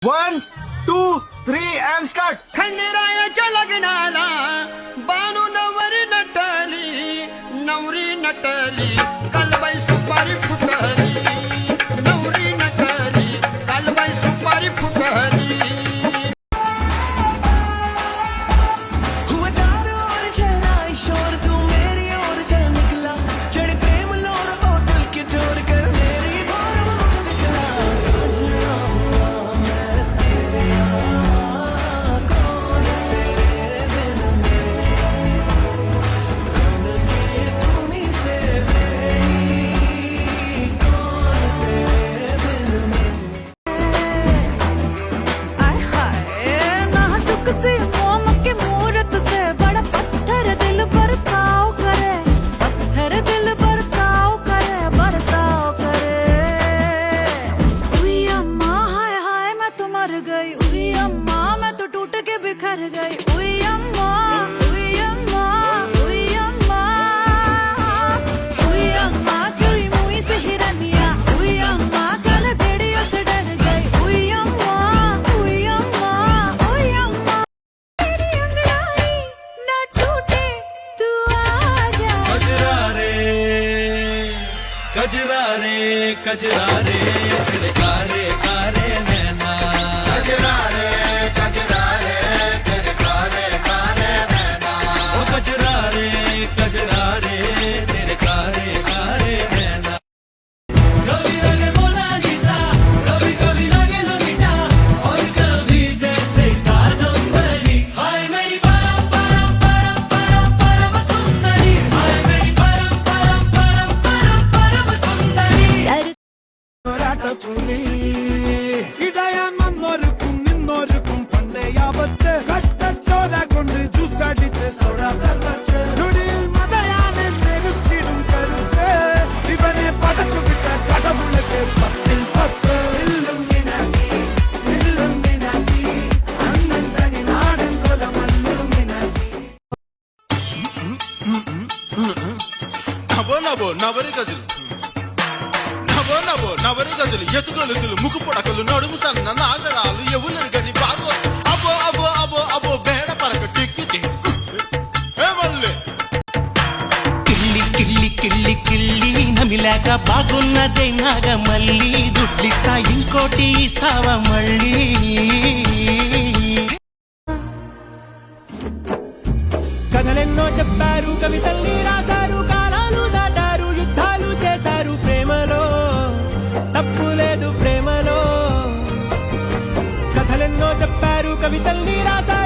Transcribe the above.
1, 2, 3 and start. खंडेरायाच्या लग्नाला बानू नवरी नटली नवरी नटली कालबाई सुपारी फुटली नवरी नटली कालबाई सुपारी फुटली बिखर गई उई अम्मा उई अम्मा उई अम्मा उई अम्मा चुई मुई से हिरनिया उई अम्मा कल भेड़ियों से डर गई उई अम्मा उई अम्मा उई अम्मा तेरी अंगड़ाई न टूटे तू आजा कजरा रे कजरा रे कजरा रे तेरे कारे कारे नैना कजरा रे कजरा रे तेरे कारे कारे नैना ओ कजरा रे तेरे कारे कारे नैना कभी लगे मोनालिसा कभी कभी लगे लोलिटा और कभी जैसे कादम्बरी हाय मेरी परम परम परम परम परम सुंदरी हाय मेरी परम परम परम परम परम सुंदरी പോരാട്ടപ്പുലി ഇടയാ നന്നൊരുക്കും നിന്നൊരുക്കും പണ്ടേ യാവത്ത് കട്ടച്ചോര കൊണ്ട് ജ്യൂസ് അടിച്ച് സോഡ സർബത്ത് നുടിയിൽ മതയാനെ നെരുത്തിടും കരുത്ത് ഇവനെ പടച്ചു വിട്ട കടവുളക്ക് 10 ഇല്ലുമിനാറ്റി അണ്ണൻ തനി നാടൻ കൊല മല്ലുമിനാറ്റി నవో నవో నవరి గజలు నవో నవో నవరి గజలు ఎతుగొలుసులు ముక్కు పొడకలు నడుము సన్న నాగరాలు ఎవరు గని బాగో అబో అబో అబో అబో బేడ పరక టిక్కి మళ్ళీ కిల్లి కిల్లి కిల్లి కిల్లి నమిలాక బాగున్నదే నాగ మళ్ళీ దుడ్లిస్తా ఇంకోటి ఇస్తావా మళ్ళీ కథలెన్నో చెప్పారు కవితల్ని రాశారు కాలాలు దాటారు యుద్ధాలు చేశారు ప్రేమలో తప్పు లేదు ప్రేమలో కథలెన్నో చెప్పారు కవితల్ని రాశారు